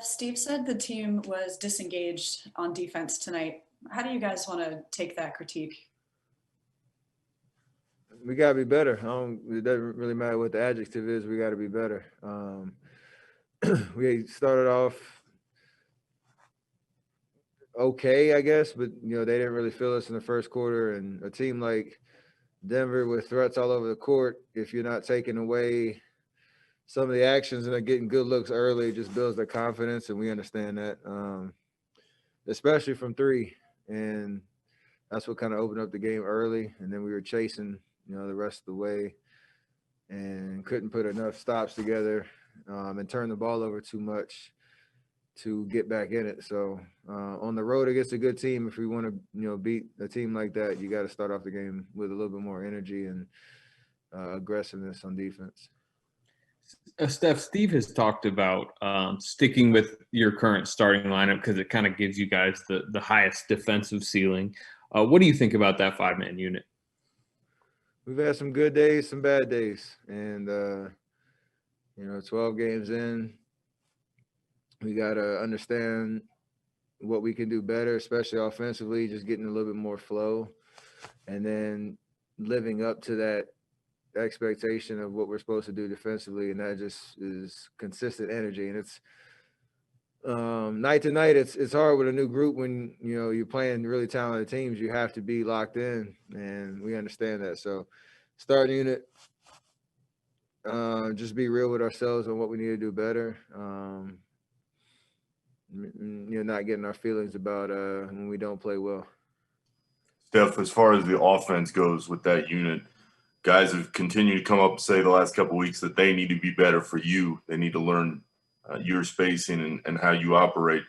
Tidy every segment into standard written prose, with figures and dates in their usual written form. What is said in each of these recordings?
Steve said the team was disengaged on defense tonight. How do you guys want to take that critique? We gotta be better. It doesn't really matter what the adjective is. We gotta be better. We started off okay, I guess, but they didn't really feel us in the first quarter. And a team like Denver with threats all over the court, if you're not taking away some of the actions and are getting good looks early, it just builds their confidence, and we understand that, especially from three. And that's what kind of opened up the game early, and then we were chasing, the rest of the way, and couldn't put enough stops together, and turn the ball over too much to get back in it. So on the road against a good team, if we want to, beat a team like that, you got to start off the game with a little bit more energy and aggressiveness on defense. Steve has talked about sticking with your current starting lineup because it kind of gives you guys the highest defensive ceiling. What do you think about that five-man unit? We've had some good days, some bad days, and 12 games in, we got to understand what we can do better, especially offensively, just getting a little bit more flow, and then living up to that expectation of what we're supposed to do defensively, and that just is consistent energy. And it's night to night, it's hard with a new group when you're playing really talented teams. You have to be locked in, and we understand that. So starting unit, just be real with ourselves on what we need to do better. Not getting our feelings about when we don't play well. Steph, as far as the offense goes with that unit, guys have continued to come up and say the last couple of weeks that they need to be better for you. They need to learn your spacing and how you operate.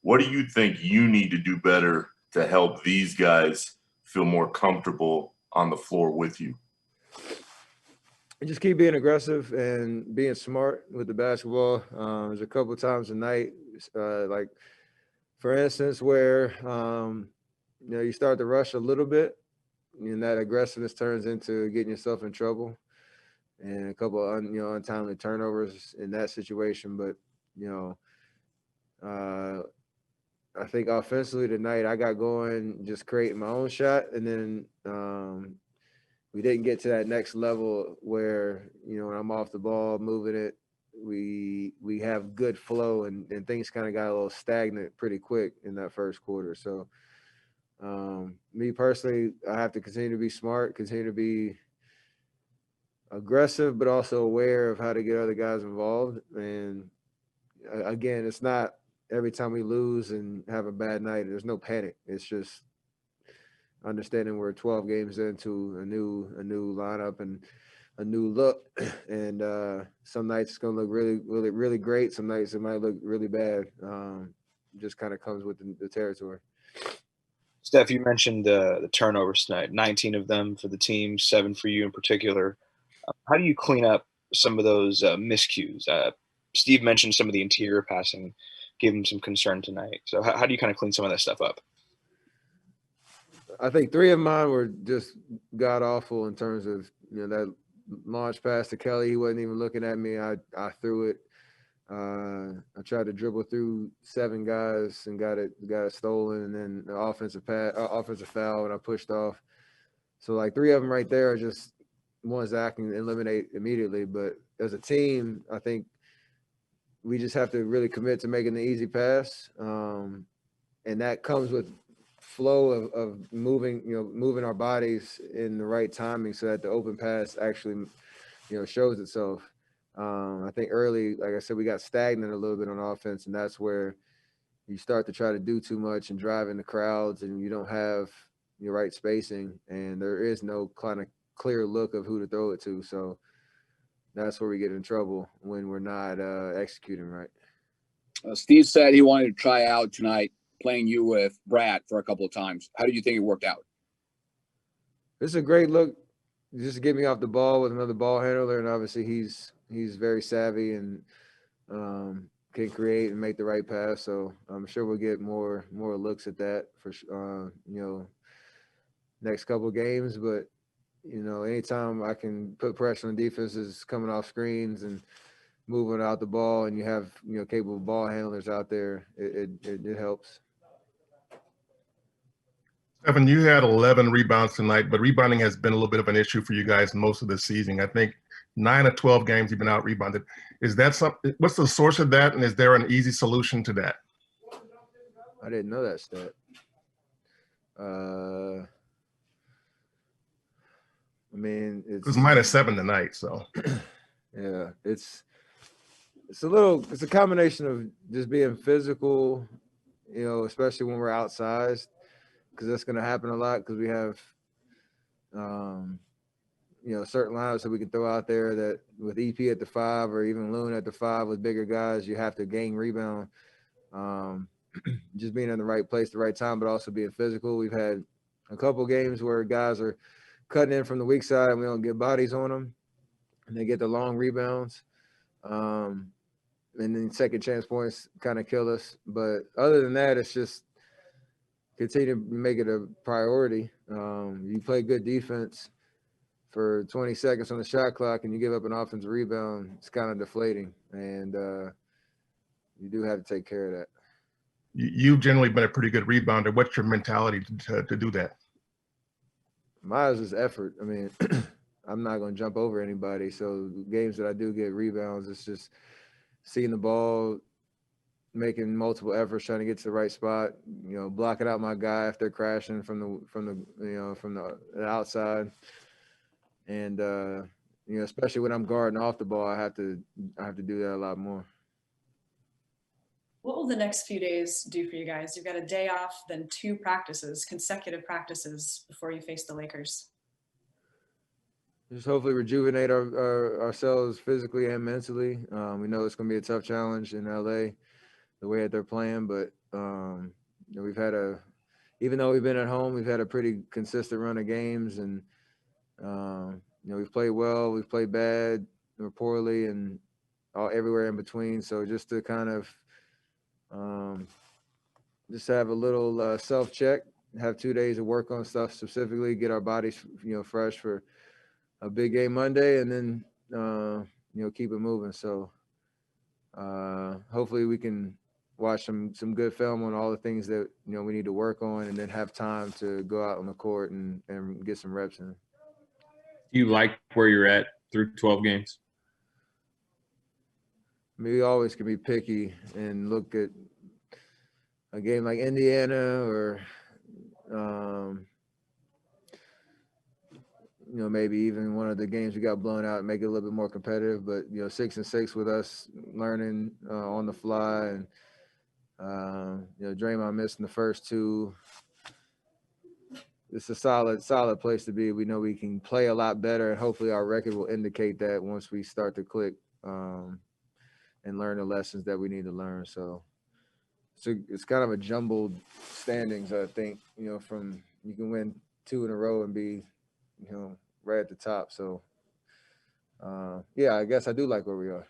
What do you think you need to do better to help these guys feel more comfortable on the floor with you? Just keep being aggressive and being smart with the basketball. There's a couple of times a night, like for instance, where you start to rush a little bit, and that aggressiveness turns into getting yourself in trouble, and a couple of untimely turnovers in that situation. But I think offensively tonight, I got going just creating my own shot, and then we didn't get to that next level where when I'm off the ball moving it, we have good flow, and things kind of got a little stagnant pretty quick in that first quarter. So me personally, I have to continue to be smart, continue to be aggressive, but also aware of how to get other guys involved. And again, it's not every time we lose and have a bad night, there's no panic. It's just understanding we're 12 games into a new lineup and a new look, and some nights it's gonna look really, really, really great. Some nights it might look really bad. Just kind of comes with the territory. Steph, you mentioned the turnovers tonight, 19 of them for the team, 7 for you in particular. How do you clean up some of those miscues? Steve mentioned some of the interior passing gave him some concern tonight. So how do you kind of clean some of that stuff up? I think 3 of mine were just god awful in terms of that launch pass to Kelly. He wasn't even looking at me. I threw it. I tried to dribble through 7 guys and got it stolen, and then the offensive foul, and I pushed off. So like 3 of them right there are just ones that I can eliminate immediately. But as a team, I think we just have to really commit to making the easy pass, and that comes with flow of moving our bodies in the right timing so that the open pass actually shows itself. I think early, like I said, we got stagnant a little bit on offense, and that's where you start to try to do too much and drive in the crowds, and you don't have your right spacing, and there is no kind of clear look of who to throw it to. So that's where we get in trouble when we're not executing right. Steve said he wanted to try out tonight, playing you with Brad for a couple of times. How do you think it worked out? It's a great look just to get me off the ball with another ball handler, and obviously he's very savvy and can create and make the right pass. So I'm sure we'll get more looks at that for next couple of games. But anytime I can put pressure on defenses coming off screens and moving out the ball and you have, capable ball handlers out there, it helps. Evan, you had 11 rebounds tonight, but rebounding has been a little bit of an issue for you guys most of the season. I think 9 of 12 games you've been out rebounded. Is that something? What's the source of that, and is there an easy solution to that? I didn't know that stat. I mean, It was -7 tonight, so yeah, it's a combination of just being physical, especially when we're outsized, because that's going to happen a lot because we have, certain lineups that we can throw out there that with EP at the 5 or even Loon at the 5 with bigger guys, you have to gain rebound. Just being in the right place, the right time, but also being physical. We've had a couple games where guys are cutting in from the weak side and we don't get bodies on them and they get the long rebounds. And then second chance points kind of kill us. But other than that, it's just continue to make it a priority. You play good defense for 20 seconds on the shot clock and you give up an offensive rebound, it's kind of deflating. And you do have to take care of that. you've generally been a pretty good rebounder. What's your mentality to do that? Mine is effort. I mean, I'm not going to jump over anybody. So games that I do get rebounds, it's just seeing the ball, making multiple efforts, trying to get to the right spot, blocking out my guy if they're crashing from the outside. And, especially when I'm guarding off the ball, I have to do that a lot more. What will the next few days do for you guys? You've got a day off, then 2 practices, consecutive practices before you face the Lakers. Just hopefully rejuvenate ourselves physically and mentally. We know it's going to be a tough challenge in LA, the way that they're playing, but we've had even though we've been at home, we've had a pretty consistent run of games, and we've played well, we've played bad or poorly, and everywhere in between. So just to kind of just have a little self-check, have 2 days of work on stuff specifically, get our bodies, fresh for a big game Monday, and then, keep it moving. So hopefully we can watch some good film on all the things that, we need to work on, and then have time to go out on the court and get some reps in. Do you like where you're at through 12 games? I mean, we always can be picky and look at a game like Indiana or, maybe even one of the games we got blown out and make it a little bit more competitive. But, 6-6 with us learning on the fly, and, Draymond missing the first 2. It's a solid place to be. We know we can play a lot better, and hopefully our record will indicate that once we start to click and learn the lessons that we need to learn. So it's kind of a jumbled standings, I think, from you can win 2 in a row and be, right at the top. So, I guess I do like where we are.